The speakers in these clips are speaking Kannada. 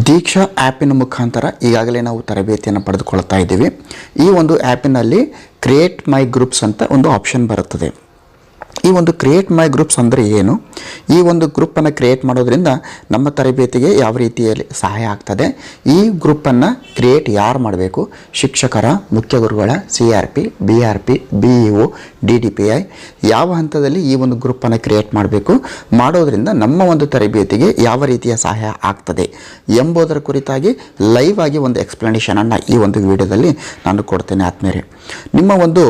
ದೀಕ್ಷಾ ಆ್ಯಪಿನ ಮುಖಾಂತರ ಈಗಾಗಲೇ ನಾವು ತರಬೇತಿಯನ್ನು ಪಡೆದುಕೊಳ್ತಾ ಇದ್ದೀವಿ. ಈ ಒಂದು ಆ್ಯಪಿನಲ್ಲಿ ಕ್ರಿಯೇಟ್ ಮೈ ಗ್ರೂಪ್ಸ್ ಅಂತ ಒಂದು ಆಪ್ಷನ್ ಬರುತ್ತದೆ. ಈ ಒಂದು ಕ್ರಿಯೇಟ್ ಮೈ ಗ್ರೂಪ್ಸ್ ಅಂದರೆ ಏನು? ಈ ಒಂದು ಗ್ರೂಪನ್ನು ಕ್ರಿಯೇಟ್ ಮಾಡೋದ್ರಿಂದ ನಮ್ಮ ತರಬೇತಿಗೆ ಯಾವ ರೀತಿಯಲ್ಲಿ ಸಹಾಯ ಆಗ್ತದೆ, ಈ ಗ್ರೂಪನ್ನು ಕ್ರಿಯೇಟ್ ಯಾರು ಮಾಡಬೇಕು, ಶಿಕ್ಷಕರ, ಮುಖ್ಯ ಗುರುಗಳ, CRP, BRP, BEO, DDPI ಯಾವ ಹಂತದಲ್ಲಿ ಈ ಒಂದು ಗ್ರೂಪನ್ನು ಕ್ರಿಯೇಟ್ ಮಾಡೋದ್ರಿಂದ ನಮ್ಮ ಒಂದು ತರಬೇತಿಗೆ ಯಾವ ರೀತಿಯ ಸಹಾಯ ಆಗ್ತದೆ ಎಂಬುದರ ಕುರಿತಾಗಿ ಲೈವ್ ಆಗಿ ಒಂದು ಎಕ್ಸ್ಪ್ಲನೇಷನನ್ನು ಈ ಒಂದು ವಿಡಿಯೋದಲ್ಲಿ ನಾನು ಕೊಡ್ತೇನೆ. ಆದ್ಮೇಲೆ ನಿಮ್ಮ ಒಂದು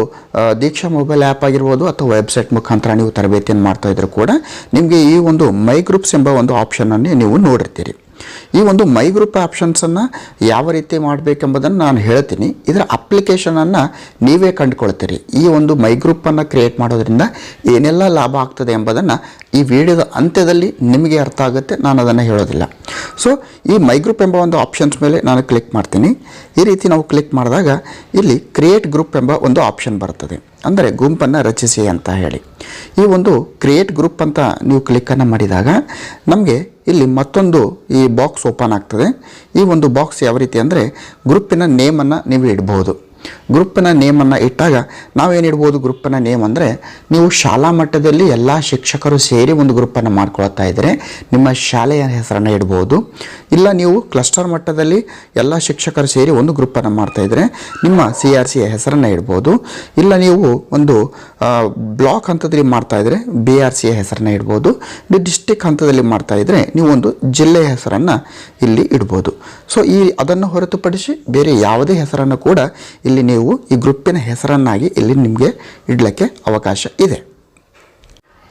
ದೀಕ್ಷಾ ಮೊಬೈಲ್ ಆ್ಯಪ್ ಆಗಿರ್ಬೋದು ಅಥವಾ ವೆಬ್ಸೈಟ್ ಮುಖಾಂತರ ನೀವು ತರಬೇತಿಯನ್ನು ಮಾಡ್ತಾ ಇದ್ರೂ ಕೂಡ ನಿಮಗೆ ಈ ಒಂದು ಮೈ ಗ್ರೂಪ್ಸ್ ಎಂಬ ಒಂದು ಆಪ್ಷನನ್ನು ನೀವು ನೋಡಿರ್ತೀರಿ. ಈ ಒಂದು ಮೈ ಗ್ರೂಪ್ ಆಪ್ಷನ್ಸನ್ನು ಯಾವ ರೀತಿ ಮಾಡಬೇಕೆಂಬುದನ್ನು ನಾನು ಹೇಳ್ತೀನಿ. ಇದರ ಅಪ್ಲಿಕೇಶನನ್ನು ನೀವೇ ಕಂಡುಕೊಳ್ತೀರಿ. ಈ ಒಂದು ಮೈ ಗ್ರೂಪನ್ನು ಕ್ರಿಯೇಟ್ ಮಾಡೋದ್ರಿಂದ ಏನೆಲ್ಲ ಲಾಭ ಆಗ್ತದೆ ಎಂಬುದನ್ನು ಈ ವಿಡಿಯೋದ ಅಂತ್ಯದಲ್ಲಿ ನಿಮಗೆ ಅರ್ಥ ಆಗುತ್ತೆ, ನಾನು ಅದನ್ನು ಹೇಳೋದಿಲ್ಲ. ಸೊ ಈ ಮೈ ಗ್ರೂಪ್ ಎಂಬ ಒಂದು ಆಪ್ಷನ್ಸ್ ಮೇಲೆ ನಾನು ಕ್ಲಿಕ್ ಮಾಡ್ತೀನಿ. ಈ ರೀತಿ ನಾವು ಕ್ಲಿಕ್ ಮಾಡಿದಾಗ ಇಲ್ಲಿ ಕ್ರಿಯೇಟ್ ಗ್ರೂಪ್ ಎಂಬ ಒಂದು ಆಪ್ಷನ್ ಬರ್ತದೆ, ಅಂದರೆ ಗುಂಪನ್ನು ರಚಿಸಿ ಅಂತ ಹೇಳಿ. ಈ ಒಂದು ಕ್ರಿಯೇಟ್ ಗ್ರೂಪ್ ಅಂತ ನೀವು ಕ್ಲಿಕ್ಕನ್ನು ಮಾಡಿದಾಗ ನಮಗೆ ಇಲ್ಲಿ ಮತ್ತೊಂದು ಈ ಬಾಕ್ಸ್ ಓಪನ್ ಆಗ್ತದೆ. ಈ ಒಂದು ಬಾಕ್ಸ್ ಯಾವ ರೀತಿ ಅಂದರೆ ಗ್ರೂಪಿನ ನೇಮನ್ನು ನೀವು ಇಡ್ಬೋದು. ಗ್ರೂಪಿನ ನೇಮನ್ನು ಇಟ್ಟಾಗ ನಾವೇನು ಇಡ್ಬೋದು? ಗ್ರೂಪಿನ ನೇಮ್ ಅಂದರೆ ನೀವು ಶಾಲಾ ಮಟ್ಟದಲ್ಲಿ ಎಲ್ಲ ಶಿಕ್ಷಕರು ಸೇರಿ ಒಂದು ಗ್ರೂಪನ್ನು ಮಾಡ್ಕೊಳ್ತಾ ಇದ್ದರೆ ನಿಮ್ಮ ಶಾಲೆಯ ಹೆಸರನ್ನು ಇಡ್ಬೋದು. ಇಲ್ಲ ನೀವು ಕ್ಲಸ್ಟರ್ ಮಟ್ಟದಲ್ಲಿ ಎಲ್ಲ ಶಿಕ್ಷಕರು ಸೇರಿ ಒಂದು ಗ್ರೂಪನ್ನು ಮಾಡ್ತಾಯಿದ್ರೆ ನಿಮ್ಮ CRC ಹೆಸರನ್ನು ಇಡ್ಬೋದು. ಇಲ್ಲ ನೀವು ಒಂದು ಬ್ಲಾಕ್ ಹಂತದಲ್ಲಿ ಮಾಡ್ತಾಯಿದ್ರೆ BRC ಹೆಸರನ್ನು ಇಡ್ಬೋದು. ಡಿಸ್ಟಿಕ್ ಹಂತದಲ್ಲಿ ಮಾಡ್ತಾಯಿದ್ರೆ ನೀವು ಒಂದು ಜಿಲ್ಲೆಯ ಹೆಸರನ್ನು ಇಲ್ಲಿ ಇಡ್ಬೋದು. ಸೊ ಅದನ್ನು ಹೊರತುಪಡಿಸಿ ಬೇರೆ ಯಾವುದೇ ಹೆಸರನ್ನು ಕೂಡ ಇಲ್ಲಿ ನೀವು ಈ ಗ್ರೂಪಿನ ಹೆಸರನ್ನಾಗಿ ಇಲ್ಲಿ ನಿಮಗೆ ಇಡಲಿಕ್ಕೆ ಅವಕಾಶ ಇದೆ.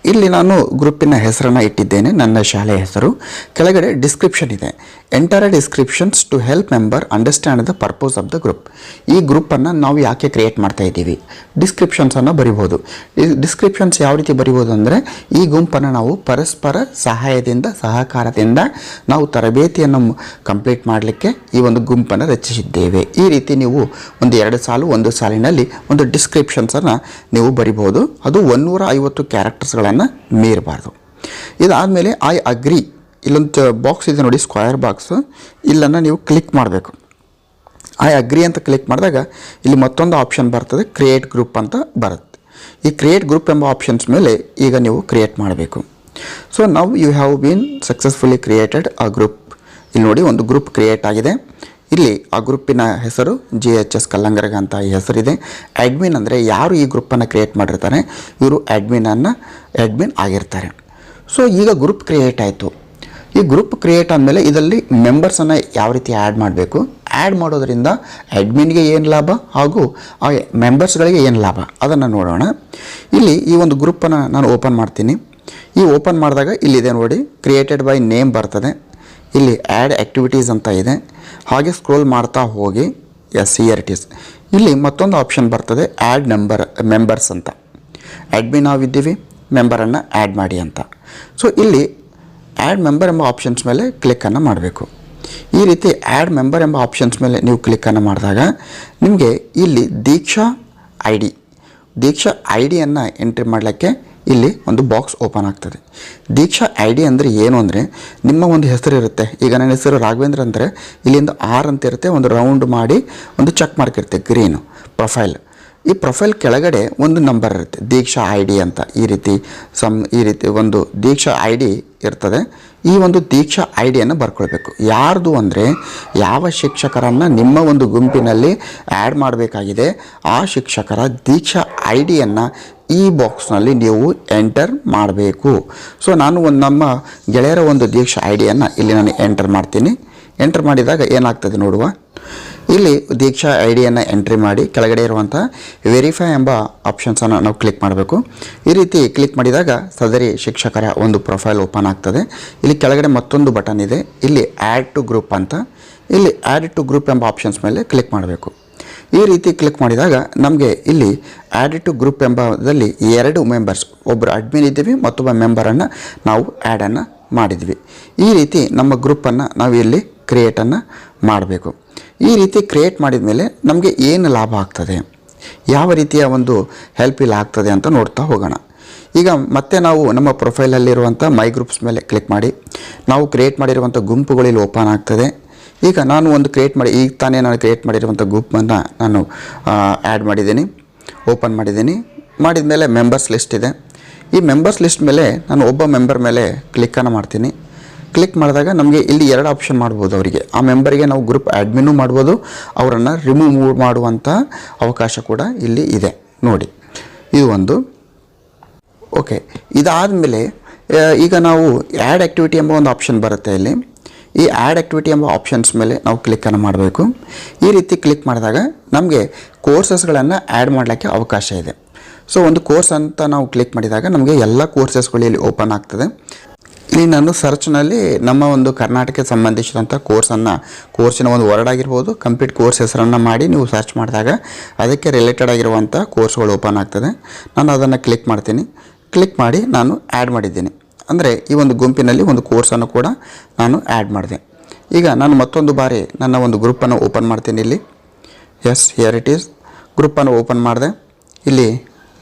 ಇಲ್ಲಿ ನಾನು ಗ್ರೂಪಿನ ಹೆಸರನ್ನು ಇಟ್ಟಿದ್ದೇನೆ, ನನ್ನ ಶಾಲೆಯ ಹೆಸರು. ಕೆಳಗಡೆ ಡಿಸ್ಕ್ರಿಪ್ಷನ್ ಇದೆ. Enter descriptions to help member understand the purpose of the group. ಈ ಗ್ರೂಪನ್ನು ನಾವು ಯಾಕೆ ಕ್ರಿಯೇಟ್ ಮಾಡ್ತಾ ಇದ್ದೀವಿ, ಡಿಸ್ಕ್ರಿಪ್ಷನ್ಸನ್ನು ಬರಿಬೋದು. ಡಿಸ್ಕ್ರಿಪ್ಷನ್ಸ್ ಯಾವ ರೀತಿ ಬರಿಬೋದು ಅಂದರೆ ಈ ಗುಂಪನ್ನು ನಾವು ಪರಸ್ಪರ ಸಹಾಯದಿಂದ ಸಹಕಾರದಿಂದ ನಾವು ತರಬೇತಿಯನ್ನು ಕಂಪ್ಲೀಟ್ ಮಾಡಲಿಕ್ಕೆ ಈ ಒಂದು ಗುಂಪನ್ನು ರಚಿಸಿದ್ದೇವೆ. ಈ ರೀತಿ ನೀವು ಒಂದು ಸಾಲಿನಲ್ಲಿ ಒಂದು ಡಿಸ್ಕ್ರಿಪ್ಷನ್ಸನ್ನು ನೀವು ಬರಿಬೋದು. ಅದು 150 ಕ್ಯಾರೆಕ್ಟರ್ಸ್ಗಳನ್ನು ಮೀರಬಾರ್ದು. ಇದಾದಮೇಲೆ ಐ ಅಗ್ರಿ, ಇಲ್ಲೊಂದು ಬಾಕ್ಸ್ ಇದೆ ನೋಡಿ, ಸ್ಕ್ವೇರ್ ಬಾಕ್ಸ್, ಇಲ್ಲನ್ನು ನೀವು ಕ್ಲಿಕ್ ಮಾಡಬೇಕು. ಐ ಅಗ್ರಿ ಅಂತ ಕ್ಲಿಕ್ ಮಾಡಿದಾಗ ಇಲ್ಲಿ ಮತ್ತೊಂದು ಆಪ್ಷನ್ ಬರ್ತದೆ, ಕ್ರಿಯೇಟ್ ಗ್ರೂಪ್ ಅಂತ ಬರುತ್ತೆ. ಈ ಕ್ರಿಯೇಟ್ ಗ್ರೂಪ್ ಎಂಬ ಆಪ್ಷನ್ಸ್ ಮೇಲೆ ಈಗ ನೀವು ಕ್ರಿಯೇಟ್ ಮಾಡಬೇಕು. So now you have been successfully created a group. ಇಲ್ಲಿ ನೋಡಿ ಒಂದು ಗ್ರೂಪ್ ಕ್ರಿಯೇಟ್ ಆಗಿದೆ. ಇಲ್ಲಿ ಆ ಗ್ರೂಪಿನ ಹೆಸರು GHS ಕಲ್ಲಂಗರಗ ಅಂತ ಈ ಹೆಸರಿದೆ. ಅಡ್ಮಿನ್ ಅಂದರೆ ಯಾರು ಈ ಗ್ರೂಪನ್ನು ಕ್ರಿಯೇಟ್ ಮಾಡಿರ್ತಾರೆ ಇವರು ಅಡ್ಮಿನ್ ಆಗಿರ್ತಾರೆ. ಸೊ ಈಗ ಗ್ರೂಪ್ ಕ್ರಿಯೇಟ್ ಆಯಿತು. ಈ ಗ್ರೂಪ್ ಕ್ರಿಯೇಟ್ ಆದಮೇಲೆ ಇದರಲ್ಲಿ ಮೆಂಬರ್ಸನ್ನು ಯಾವ ರೀತಿ ಆ್ಯಡ್ ಮಾಡಬೇಕು, ಆ್ಯಡ್ ಮಾಡೋದರಿಂದ ಅಡ್ಮಿನ್ಗೆ ಏನು ಲಾಭ ಹಾಗೂ ಆ ಮೆಂಬರ್ಸ್ಗಳಿಗೆ ಏನು ಲಾಭ ಅದನ್ನು ನೋಡೋಣ. ಇಲ್ಲಿ ಈ ಒಂದು ಗ್ರೂಪನ್ನು ನಾನು ಓಪನ್ ಮಾಡ್ತೀನಿ. ಈ ಓಪನ್ ಮಾಡಿದಾಗ ಇಲ್ಲಿದೆ ನೋಡಿ, ಕ್ರಿಯೇಟೆಡ್ ಬೈ ನೇಮ್ ಬರ್ತದೆ. ಇಲ್ಲಿ ಆ್ಯಡ್ ಆ್ಯಕ್ಟಿವಿಟೀಸ್ ಅಂತ ಇದೆ. ಹಾಗೆ ಸ್ಕ್ರೋಲ್ ಮಾಡ್ತಾ ಹೋಗಿ CRTs ಇಲ್ಲಿ ಮತ್ತೊಂದು ಆಪ್ಷನ್ ಬರ್ತದೆ, ಆ್ಯಡ್ ಮೆಂಬರ್ಸ್ ಅಂತ. ಅಡ್ಮಿನ್ ನಾವಿದ್ದೀವಿ, ಮೆಂಬರನ್ನು ಆ್ಯಡ್ ಮಾಡಿ ಅಂತ. ಸೊ ಇಲ್ಲಿ ಆ್ಯಡ್ ಮೆಂಬರ್ ಎಂಬ ಆಪ್ಷನ್ಸ್ ಮೇಲೆ ಕ್ಲಿಕ್ಕನ್ನು ಮಾಡಬೇಕು. ಈ ರೀತಿ ಆ್ಯಡ್ ಮೆಂಬರ್ ಎಂಬ ಆಪ್ಷನ್ಸ್ ಮೇಲೆ ನೀವು ಕ್ಲಿಕ್ಕನ್ನು ಮಾಡಿದಾಗ ನಿಮಗೆ ಇಲ್ಲಿ ದೀಕ್ಷಾ ಐ ಡಿಯನ್ನು ಎಂಟ್ರಿ ಮಾಡಲಿಕ್ಕೆ ಇಲ್ಲಿ ಒಂದು ಬಾಕ್ಸ್ ಓಪನ್ ಆಗ್ತದೆ. ದೀಕ್ಷಾ ID ಅಂದರೆ ಏನು ಅಂದರೆ ನಿಮ್ಮ ಒಂದು ಹೆಸರು ಇರುತ್ತೆ. ಈಗ ನನ್ನ ಹೆಸರು ರಾಘವೇಂದ್ರ ಅಂದರೆ ಇಲ್ಲಿಂದ R ಅಂತ ಇರುತ್ತೆ, ಒಂದು ರೌಂಡ್ ಮಾಡಿ ಒಂದು ಚೆಕ್ ಮಾರ್ಕ್ ಇರುತ್ತೆ ಗ್ರೀನು ಪ್ರೊಫೈಲ್. ಈ ಪ್ರೊಫೈಲ್ ಕೆಳಗಡೆ ಒಂದು ನಂಬರ್ ಇರುತ್ತೆ, ದೀಕ್ಷಾ ID ಅಂತ. ಈ ರೀತಿ ಒಂದು ದೀಕ್ಷಾ ID ಇರ್ತದೆ. ಈ ಒಂದು ದೀಕ್ಷಾ IDಯನ್ನು ಬರ್ಕೊಳ್ಬೇಕು. ಯಾರ್ದು ಅಂದರೆ ಯಾವ ಶಿಕ್ಷಕರನ್ನು ನಿಮ್ಮ ಒಂದು ಗುಂಪಿನಲ್ಲಿ ಆ್ಯಡ್ ಮಾಡಬೇಕಾಗಿದೆ ಆ ಶಿಕ್ಷಕರ ದೀಕ್ಷಾ IDಯನ್ನು ಈ ಬಾಕ್ಸ್ನಲ್ಲಿ ನೀವು ಎಂಟರ್ ಮಾಡಬೇಕು. ಸೊ ನಾನು ನಮ್ಮ ಗೆಳೆಯರ ಒಂದು ದೀಕ್ಷಾ IDಯನ್ನು ಇಲ್ಲಿ ನಾನು ಎಂಟರ್ ಮಾಡ್ತೀನಿ. ಎಂಟರ್ ಮಾಡಿದಾಗ ಏನಾಗ್ತದೆ ನೋಡುವ. ಇಲ್ಲಿ ದೀಕ್ಷಾ IDಯನ್ನು ಎಂಟ್ರಿ ಮಾಡಿ ಕೆಳಗಡೆ ಇರುವಂಥ ವೆರಿಫೈ ಎಂಬ ಆಪ್ಷನ್ಸನ್ನು ನಾವು ಕ್ಲಿಕ್ ಮಾಡಬೇಕು. ಈ ರೀತಿ ಕ್ಲಿಕ್ ಮಾಡಿದಾಗ ಸದರಿ ಶಿಕ್ಷಕರ ಒಂದು ಪ್ರೊಫೈಲ್ ಓಪನ್ ಆಗ್ತದೆ. ಇಲ್ಲಿ ಕೆಳಗಡೆ ಮತ್ತೊಂದು ಬಟನ್ ಇದೆ, ಇಲ್ಲಿ ಆ್ಯಡ್ ಟು ಗ್ರೂಪ್ ಅಂತ. ಇಲ್ಲಿ ಆ್ಯಡ್ ಟು ಗ್ರೂಪ್ ಎಂಬ ಆಪ್ಷನ್ಸ್ ಮೇಲೆ ಕ್ಲಿಕ್ ಮಾಡಬೇಕು. ಈ ರೀತಿ ಕ್ಲಿಕ್ ಮಾಡಿದಾಗ ನಮಗೆ ಇಲ್ಲಿ ಆ್ಯಡ್ ಟು ಗ್ರೂಪ್ ಎಂಬುದರಲ್ಲಿ 2 ಮೆಂಬರ್ಸ್, ಒಬ್ಬರು ಅಡ್ಮಿನ್ ಇದ್ದೀವಿ, ಮತ್ತೊಬ್ಬ ಮೆಂಬರನ್ನು ನಾವು ಆ್ಯಡನ್ನು ಮಾಡಿದ್ವಿ. ಈ ರೀತಿ ನಮ್ಮ ಗ್ರೂಪನ್ನು ನಾವು ಇಲ್ಲಿ ಕ್ರಿಯೇಟನ್ನು ಮಾಡಬೇಕು. ಈ ರೀತಿ ಕ್ರಿಯೇಟ್ ಮಾಡಿದ ಮೇಲೆ ನಮಗೆ ಏನು ಲಾಭ ಆಗ್ತದೆ, ಯಾವ ರೀತಿಯ ಒಂದು ಹೆಲ್ಪ್ ಇಲ್ಲಿ ಆಗ್ತದೆ ಅಂತ ನೋಡ್ತಾ ಹೋಗೋಣ. ಈಗ ಮತ್ತೆ ನಾವು ನಮ್ಮ ಪ್ರೊಫೈಲಲ್ಲಿರುವಂಥ ಮೈ ಗ್ರೂಪ್ಸ್ ಮೇಲೆ ಕ್ಲಿಕ್ ಮಾಡಿ ನಾವು ಕ್ರಿಯೇಟ್ ಮಾಡಿರುವಂಥ ಗುಂಪುಗಳಲ್ಲಿ ಓಪನ್ ಆಗ್ತದೆ. ಈಗ ನಾನು ಒಂದು ಈಗ ತಾನೇ ನಾನು ಕ್ರಿಯೇಟ್ ಮಾಡಿರುವಂಥ ಗ್ರೂಪನ್ನು ನಾನು ಆ್ಯಡ್ ಮಾಡಿದ್ದೀನಿ, ಓಪನ್ ಮಾಡಿದ್ದೀನಿ. ಮಾಡಿದ ಮೇಲೆ ಮೆಂಬರ್ಸ್ ಲಿಸ್ಟ್ ಇದೆ. ಈ ಮೆಂಬರ್ಸ್ ಲಿಸ್ಟ್ ಮೇಲೆ ನಾನು ಒಬ್ಬ ಮೆಂಬರ್ ಮೇಲೆ ಕ್ಲಿಕ್ಕನ್ನು ಮಾಡ್ತೀನಿ. ಕ್ಲಿಕ್ ಮಾಡಿದಾಗ ನಮಗೆ ಇಲ್ಲಿ 2 ಆಪ್ಷನ್ ಮಾಡ್ಬೋದು ಅವರಿಗೆ. ಆ ಮೆಂಬರಿಗೆ ನಾವು ಗ್ರೂಪ್ ಅಡ್ಮಿನ್ನು ಮಾಡ್ಬೋದು, ಅವರನ್ನು ರಿಮೂವ್ ಮಾಡುವಂಥ ಅವಕಾಶ ಕೂಡ ಇಲ್ಲಿ ಇದೆ ನೋಡಿ. ಇದು ಒಂದು. ಓಕೆ, ಇದಾದಮೇಲೆ ಈಗ ನಾವು ಆ್ಯಡ್ ಆ್ಯಕ್ಟಿವಿಟಿ ಎಂಬ ಒಂದು ಆಪ್ಷನ್ ಬರುತ್ತೆ ಇಲ್ಲಿ. ಈ ಆ್ಯಡ್ ಆ್ಯಕ್ಟಿವಿಟಿ ಎಂಬ ಆಪ್ಷನ್ಸ್ ಮೇಲೆ ನಾವು ಕ್ಲಿಕ್ಕನ್ನು ಮಾಡಬೇಕು. ಈ ರೀತಿ ಕ್ಲಿಕ್ ಮಾಡಿದಾಗ ನಮಗೆ ಕೋರ್ಸಸ್ಗಳನ್ನು ಆ್ಯಡ್ ಮಾಡಲಿಕ್ಕೆ ಅವಕಾಶ ಇದೆ. ಸೊ ಒಂದು ಕೋರ್ಸ್ ಅಂತ ನಾವು ಕ್ಲಿಕ್ ಮಾಡಿದಾಗ ನಮಗೆ ಎಲ್ಲ ಕೋರ್ಸಸ್ಗಳು ಇಲ್ಲಿ ಓಪನ್ ಆಗ್ತದೆ. ಇಲ್ಲಿ ನಾನು ಸರ್ಚ್ನಲ್ಲಿ ನಮ್ಮ ಒಂದು ಕರ್ನಾಟಕಕ್ಕೆ ಸಂಬಂಧಿಸಿದಂಥ ಕೋರ್ಸಿನ ಒಂದು ವರ್ಡ್ ಆಗಿರ್ಬೋದು, ಕಂಪ್ಲೀಟ್ ಕೋರ್ಸ್ ಹೆಸರನ್ನು ಮಾಡಿ ನೀವು ಸರ್ಚ್ ಮಾಡಿದಾಗ ಅದಕ್ಕೆ ರಿಲೇಟೆಡ್ ಆಗಿರುವಂಥ ಕೋರ್ಸ್ಗಳು ಓಪನ್ ಆಗ್ತದೆ. ನಾನು ಅದನ್ನು ಕ್ಲಿಕ್ ಮಾಡ್ತೀನಿ. ಕ್ಲಿಕ್ ಮಾಡಿ ನಾನು ಆ್ಯಡ್ ಮಾಡಿದ್ದೀನಿ. ಅಂದರೆ ಈ ಒಂದು ಗುಂಪಿನಲ್ಲಿ ಒಂದು ಕೋರ್ಸನ್ನು ಕೂಡ ನಾನು ಆ್ಯಡ್ ಮಾಡಿದೆ. ಈಗ ನಾನು ಮತ್ತೊಂದು ಬಾರಿ ನನ್ನ ಒಂದು ಗ್ರೂಪನ್ನು ಓಪನ್ ಮಾಡ್ತೀನಿ. ಇಲ್ಲಿ ಹಿಯರ್ ಇಟ್ ಈಸ್. ಗ್ರೂಪನ್ನು ಓಪನ್ ಮಾಡಿದೆ. ಇಲ್ಲಿ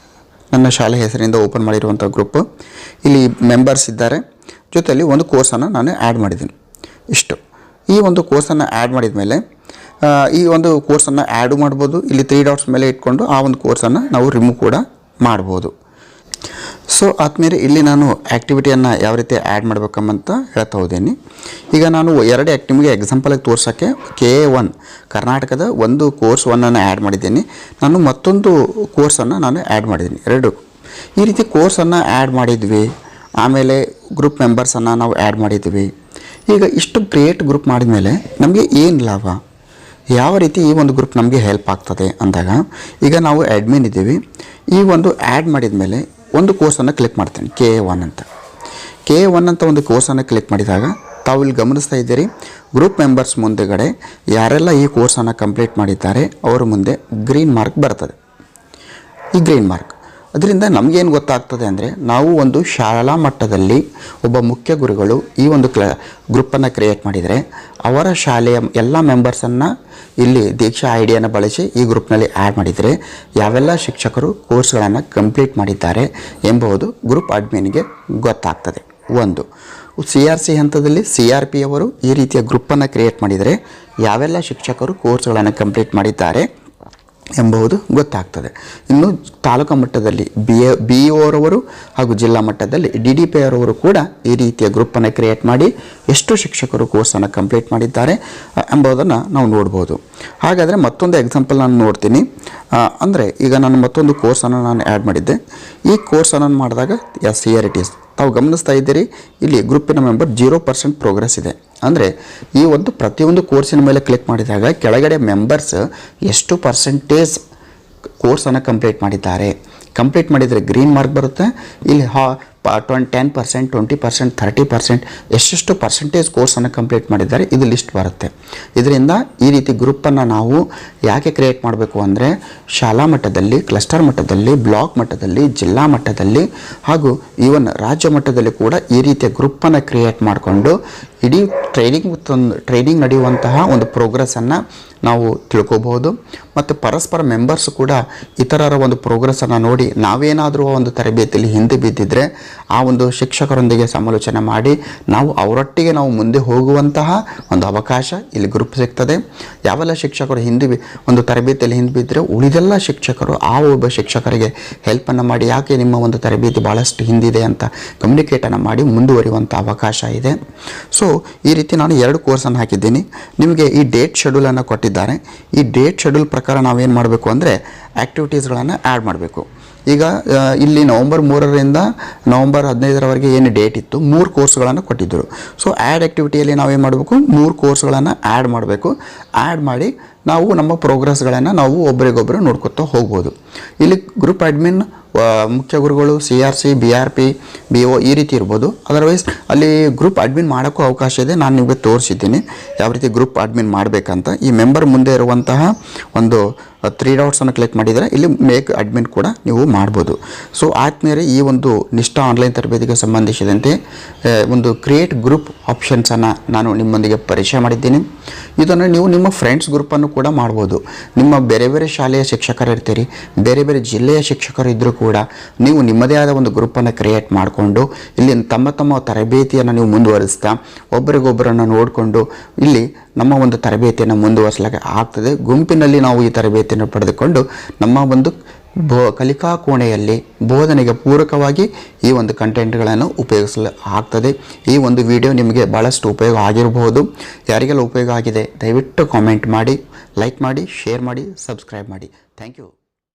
ನನ್ನ ಶಾಲೆ ಹೆಸರಿಂದ ಓಪನ್ ಮಾಡಿರುವಂಥ ಗ್ರೂಪು. ಇಲ್ಲಿ ಮೆಂಬರ್ಸ್ ಇದ್ದಾರೆ, ಜೊತೆಯಲ್ಲಿ ಒಂದು ಕೋರ್ಸನ್ನು ನಾನು ಆ್ಯಡ್ ಮಾಡಿದ್ದೀನಿ. ಇಷ್ಟು. ಈ ಒಂದು ಕೋರ್ಸನ್ನು ಆ್ಯಡ್ ಮಾಡಿದ ಮೇಲೆ ಈ ಒಂದು ಕೋರ್ಸನ್ನು ಆ್ಯಡು ಮಾಡ್ಬೋದು. ಇಲ್ಲಿ 3 ಡಾಟ್ಸ್ ಮೇಲೆ ಇಟ್ಕೊಂಡು ಆ ಒಂದು ಕೋರ್ಸನ್ನು ನಾವು ರಿಮೂವ್ ಕೂಡ ಮಾಡ್ಬೋದು. ಸೊ ಆದಮೇಲೆ ಇಲ್ಲಿ ನಾನು ಆ್ಯಕ್ಟಿವಿಟಿಯನ್ನು ಯಾವ ರೀತಿ ಆ್ಯಡ್ ಮಾಡಬೇಕಂತ ಹೇಳ್ತಾ ಹೋದೇನೆ. ಈಗ ನಾನು 2 ನಿಮಗೆ ಎಕ್ಸಾಂಪಲಿಗೆ ತೋರ್ಸೋಕ್ಕೆ KA1 ಕರ್ನಾಟಕದ ಒಂದು ಕೋರ್ಸ್ 1ಅನ್ನು ಆ್ಯಡ್ ಮಾಡಿದ್ದೀನಿ. ನಾನು ಮತ್ತೊಂದು ಕೋರ್ಸನ್ನು ನಾನು ಆ್ಯಡ್ ಮಾಡಿದ್ದೀನಿ. 2 ಈ ರೀತಿ ಕೋರ್ಸನ್ನು ಆ್ಯಡ್ ಮಾಡಿದ್ವಿ. ಆಮೇಲೆ ಗ್ರೂಪ್ ಮೆಂಬರ್ಸನ್ನು ನಾವು ಆ್ಯಡ್ ಮಾಡಿದ್ವಿ. ಈಗ ಇಷ್ಟು ಕ್ರಿಯೇಟ್ ಗ್ರೂಪ್ ಮಾಡಿದ ಮೇಲೆ ನಮಗೆ ಏನು ಲಾಭ, ಯಾವ ರೀತಿ ಈ ಒಂದು ಗ್ರೂಪ್ ನಮಗೆ ಹೆಲ್ಪ್ ಆಗ್ತದೆ ಅಂದಾಗ, ಈಗ ನಾವು ಅಡ್ಮಿನ್ ಇದ್ದೀವಿ. ಈ ಒಂದು ಆ್ಯಡ್ ಮಾಡಿದ ಮೇಲೆ ಒಂದು ಕೋರ್ಸನ್ನು ಕ್ಲಿಕ್ ಮಾಡ್ತೀನಿ, KA1 ಅಂತ. KA1 ಅಂತ ಒಂದು ಕೋರ್ಸನ್ನು ಕ್ಲಿಕ್ ಮಾಡಿದಾಗ ತಾವು ಇಲ್ಲಿ ಗಮನಿಸ್ತಾ ಇದ್ದೀರಿ, ಗ್ರೂಪ್ ಮೆಂಬರ್ಸ್ ಮುಂದೆಗಡೆ ಯಾರೆಲ್ಲ ಈ ಕೋರ್ಸನ್ನು ಕಂಪ್ಲೀಟ್ ಮಾಡಿದ್ದಾರೆ ಅವರ ಮುಂದೆ ಗ್ರೀನ್ ಮಾರ್ಕ್ ಬರ್ತದೆ. ಈ ಗ್ರೀನ್ ಮಾರ್ಕ್ ಅದರಿಂದ ನಮಗೇನು ಗೊತ್ತಾಗ್ತದೆ ಅಂದರೆ, ನಾವು ಒಂದು ಶಾಲಾ ಮಟ್ಟದಲ್ಲಿ ಒಬ್ಬ ಮುಖ್ಯ ಗುರುಗಳು ಈ ಒಂದು ಗ್ರೂಪನ್ನು ಕ್ರಿಯೇಟ್ ಮಾಡಿದರೆ ಅವರ ಶಾಲೆಯ ಎಲ್ಲ ಮೆಂಬರ್ಸನ್ನು ಇಲ್ಲಿ ದೀಕ್ಷಾ ಐಡಿಯನ್ನು ಬಳಸಿ ಈ ಗ್ರೂಪ್ನಲ್ಲಿ ಆ್ಯಡ್ ಮಾಡಿದರೆ ಯಾವೆಲ್ಲ ಶಿಕ್ಷಕರು ಕೋರ್ಸ್ಗಳನ್ನು ಕಂಪ್ಲೀಟ್ ಮಾಡಿದ್ದಾರೆ ಎಂಬುದು ಗ್ರೂಪ್ ಅಡ್ಮಿನ್ಗೆ ಗೊತ್ತಾಗ್ತದೆ. ಒಂದು CRC ಹಂತದಲ್ಲಿ CRP ಅವರು ಈ ರೀತಿಯ ಗ್ರೂಪನ್ನು ಕ್ರಿಯೇಟ್ ಮಾಡಿದರೆ ಯಾವೆಲ್ಲ ಶಿಕ್ಷಕರು ಕೋರ್ಸ್ಗಳನ್ನು ಕಂಪ್ಲೀಟ್ ಮಾಡಿದ್ದಾರೆ ಎಂಬುದು ಗೊತ್ತಾಗ್ತದೆ. ಇನ್ನು ತಾಲೂಕು ಮಟ್ಟದಲ್ಲಿ BEO ಅವರವರು ಹಾಗೂ ಜಿಲ್ಲಾ ಮಟ್ಟದಲ್ಲಿ DDP ಅವರವರು ಕೂಡ ಈ ರೀತಿಯ ಗ್ರೂಪನ್ನು ಕ್ರಿಯೇಟ್ ಮಾಡಿ ಎಷ್ಟು ಶಿಕ್ಷಕರು ಕೋರ್ಸನ್ನು ಕಂಪ್ಲೀಟ್ ಮಾಡಿದ್ದಾರೆ ಎಂಬುದನ್ನು ನಾವು ನೋಡ್ಬೋದು. ಹಾಗಾದರೆ ಮತ್ತೊಂದು ಎಕ್ಸಾಂಪಲ್ ನಾನು ನೋಡ್ತೀನಿ. ಅಂದರೆ ಈಗ ನಾನು ಮತ್ತೊಂದು ಕೋರ್ಸನ್ನು ನಾನು ಆ್ಯಡ್ ಮಾಡಿದ್ದೆ. ಈ ಕೋರ್ಸನ್ನು ಮಾಡಿದಾಗ ಹಿಯರ್ ಇಟ್ ಈಸ್. ತಾವು ಗಮನಿಸ್ತಾ ಇದ್ದೀರಿ, ಇಲ್ಲಿ ಗ್ರೂಪಿನ ಮೆಂಬರ್ 0% ಪ್ರೋಗ್ರೆಸ್ ಇದೆ. ಅಂದರೆ ಈ ಒಂದು ಪ್ರತಿಯೊಂದು ಕೋರ್ಸಿನ ಮೇಲೆ ಕ್ಲಿಕ್ ಮಾಡಿದಾಗ ಕೆಳಗಡೆ ಮೆಂಬರ್ಸ್ ಎಷ್ಟು ಪರ್ಸೆಂಟೇಜ್ ಕೋರ್ಸನ್ನು ಕಂಪ್ಲೀಟ್ ಮಾಡಿದ್ದಾರೆ, ಕಂಪ್ಲೀಟ್ ಮಾಡಿದರೆ ಗ್ರೀನ್ ಮಾರ್ಕ್ ಬರುತ್ತೆ. ಇಲ್ಲಿ 10%, 20%, 30% ಎಷ್ಟೆಷ್ಟು ಪರ್ಸೆಂಟೇಜ್ ಕೋರ್ಸನ್ನು ಕಂಪ್ಲೀಟ್ ಮಾಡಿದ್ದಾರೆ ಇದು ಲಿಸ್ಟ್ ಬರುತ್ತೆ. ಇದರಿಂದ ಈ ರೀತಿ ಗ್ರೂಪನ್ನು ನಾವು ಯಾಕೆ ಕ್ರಿಯೇಟ್ ಮಾಡಬೇಕು ಅಂದರೆ, ಶಾಲಾ ಮಟ್ಟದಲ್ಲಿ, ಕ್ಲಸ್ಟರ್ ಮಟ್ಟದಲ್ಲಿ, ಬ್ಲಾಕ್ ಮಟ್ಟದಲ್ಲಿ, ಜಿಲ್ಲಾ ಮಟ್ಟದಲ್ಲಿ ಹಾಗೂ ಈವನ್ ರಾಜ್ಯ ಮಟ್ಟದಲ್ಲಿ ಕೂಡ ಈ ರೀತಿಯ ಗ್ರೂಪನ್ನು ಕ್ರಿಯೇಟ್ ಮಾಡಿಕೊಂಡು ಇಡೀ ಟ್ರೈನಿಂಗ್ ನಡೆಯುವಂತಹ ಒಂದು ಪ್ರೋಗ್ರೆಸ್ಸನ್ನು ನಾವು ತಿಳ್ಕೋಬಹುದು. ಮತ್ತು ಪರಸ್ಪರ ಮೆಂಬರ್ಸ್ ಕೂಡ ಇತರರ ಒಂದು ಪ್ರೋಗ್ರೆಸ್ಸನ್ನು ನೋಡಿ ನಾವೇನಾದರೂ ಒಂದು ತರಬೇತಿಯಲ್ಲಿ ಹಿಂದೆ ಬಿದ್ದಿದ್ದರೆ ಆ ಒಂದು ಶಿಕ್ಷಕರೊಂದಿಗೆ ಸಮಾಲೋಚನೆ ಮಾಡಿ ನಾವು ಅವರೊಟ್ಟಿಗೆ ನಾವು ಮುಂದೆ ಹೋಗುವಂತಹ ಒಂದು ಅವಕಾಶ ಇಲ್ಲಿ ಗ್ರೂಪ್ ಸಿಗ್ತದೆ. ಯಾವೆಲ್ಲ ಶಿಕ್ಷಕರು ಒಂದು ತರಬೇತಿಯಲ್ಲಿ ಹಿಂದೆ ಬಿದ್ದರೆ ಉಳಿದೆಲ್ಲ ಶಿಕ್ಷಕರು ಆ ಒಬ್ಬ ಶಿಕ್ಷಕರಿಗೆ ಹೆಲ್ಪನ್ನು ಮಾಡಿ ಯಾಕೆ ನಿಮ್ಮ ಒಂದು ತರಬೇತಿ ಭಾಳಷ್ಟು ಹಿಂದಿದೆ ಅಂತ ಕಮ್ಯುನಿಕೇಟನ್ನು ಮಾಡಿ ಮುಂದುವರಿಯುವಂಥ ಅವಕಾಶ ಇದೆ. ಸೊ ಈ ರೀತಿ ನಾನು 2 ಕೋರ್ಸನ್ನು ಹಾಕಿದ್ದೀನಿ. ನಿಮಗೆ ಈ ಡೇಟ್ ಶೆಡ್ಯೂಲನ್ನು ಕೊಟ್ಟಿದ್ದಾರೆ. ಈ ಡೇಟ್ ಶೆಡ್ಯೂಲ್ ಪ್ರಕಾರ ನಾವೇನು ಮಾಡಬೇಕು ಅಂದರೆ ಆ್ಯಕ್ಟಿವಿಟೀಸ್ಗಳನ್ನು ಆ್ಯಡ್ ಮಾಡಬೇಕು. ಈಗ ಇಲ್ಲಿ ನವಂಬರ್ 3ರಿಂದ ನವಂಬರ್ 15ರವರೆಗೆ ಏನು ಡೇಟ್ ಇತ್ತು 3 ಕೋರ್ಸ್ಗಳನ್ನು ಕೊಟ್ಟಿದ್ದರು. ಸೊ ಆ್ಯಡ್ ಆ್ಯಕ್ಟಿವಿಟಿಯಲ್ಲಿ ನಾವೇನು ಮಾಡಬೇಕು, 3 ಕೋರ್ಸ್ಗಳನ್ನು ಆ್ಯಡ್ ಮಾಡಬೇಕು. ಆ್ಯಡ್ ಮಾಡಿ ನಾವು ನಮ್ಮ ಪ್ರೋಗ್ರೆಸ್ಗಳನ್ನು ನಾವು ಒಬ್ಬರಿಗೊಬ್ಬರು ನೋಡ್ಕೊತಾ ಹೋಗ್ಬೋದು. ಇಲ್ಲಿ ಗ್ರೂಪ್ ಅಡ್ಮಿನ್ ಮುಖ್ಯ ಗುರುಗಳು CRC, BRP, BO ಈ ರೀತಿ ಇರ್ಬೋದು. ಅದರ್ವೈಸ್ ಅಲ್ಲಿ ಗ್ರೂಪ್ ಅಡ್ಮಿನ್ ಮಾಡೋಕ್ಕೂ ಅವಕಾಶ ಇದೆ. ನಾನು ನಿಮಗೆ ತೋರಿಸಿದ್ದೀನಿ ಯಾವ ರೀತಿ ಗ್ರೂಪ್ ಅಡ್ಮಿನ್ ಮಾಡಬೇಕಂತ. ಈ ಮೆಂಬರ್ ಮುಂದೆ ಇರುವಂತಹ ಒಂದು 3 ಡಾಟ್ಸನ್ನು ಕ್ಲಿಕ್ ಮಾಡಿದರೆ ಇಲ್ಲಿ ಮೇಕ್ ಅಡ್ಮಿನ್ ಕೂಡ ನೀವು ಮಾಡ್ಬೋದು. ಸೊ ಆದಮೇಲೆ ಈ ಒಂದು ನಿಷ್ಠಾ ಆನ್ಲೈನ್ ತರಬೇತಿಗೆ ಸಂಬಂಧಿಸಿದಂತೆ ಒಂದು ಕ್ರಿಯೇಟ್ ಗ್ರೂಪ್ ಆಪ್ಷನ್ಸನ್ನು ನಾನು ನಿಮ್ಮೊಂದಿಗೆ ಪರಿಚಯ ಮಾಡಿದ್ದೀನಿ. ಇದನ್ನು ನೀವು ನಿಮ್ಮ ಫ್ರೆಂಡ್ಸ್ ಗ್ರೂಪನ್ನು ಕೂಡ ಮಾಡ್ಬೋದು. ನಿಮ್ಮ ಬೇರೆ ಬೇರೆ ಶಾಲೆಯ ಶಿಕ್ಷಕರು ಇರ್ತೀರಿ, ಬೇರೆ ಬೇರೆ ಜಿಲ್ಲೆಯ ಶಿಕ್ಷಕರು ಇದ್ದರೂ ಕೂಡ ನೀವು ನಿಮ್ಮದೇ ಆದ ಒಂದು ಗ್ರೂಪನ್ನು ಕ್ರಿಯೇಟ್ ಮಾಡಿಕೊಂಡು ಇಲ್ಲಿ ತಮ್ಮ ತರಬೇತಿಯನ್ನು ನೀವು ಮುಂದುವರಿಸ್ತಾ ಒಬ್ಬರಿಗೊಬ್ಬರನ್ನು ನೋಡಿಕೊಂಡು ಇಲ್ಲಿ ನಮ್ಮ ಒಂದು ತರಬೇತಿಯನ್ನು ಮುಂದುವರಿಸಲಿಕ್ಕೆ ಆಗ್ತದೆ. ಗುಂಪಿನಲ್ಲಿ ನಾವು ಈ ತರಬೇತಿಯನ್ನು ಪಡೆದುಕೊಂಡು ನಮ್ಮ ಒಂದು ಕಲಿಕಾ ಕೋಣೆಯಲ್ಲಿ ಬೋಧನೆಗೆ ಪೂರಕವಾಗಿ ಈ ಒಂದು ಕಂಟೆಂಟ್ಗಳನ್ನು ಉಪಯೋಗಿಸಲು ಆಗ್ತದೆ. ಈ ಒಂದು ವಿಡಿಯೋ ನಿಮಗೆ ಭಾಳಷ್ಟು ಉಪಯೋಗ ಆಗಿರಬಹುದು. ಯಾರಿಗೆಲ್ಲ ಉಪಯೋಗ ಆಗಿದೆ ದಯವಿಟ್ಟು ಕಾಮೆಂಟ್ ಮಾಡಿ, ಲೈಕ್ ಮಾಡಿ, ಶೇರ್ ಮಾಡಿ, ಸಬ್ಸ್ಕ್ರೈಬ್ ಮಾಡಿ. Thank you.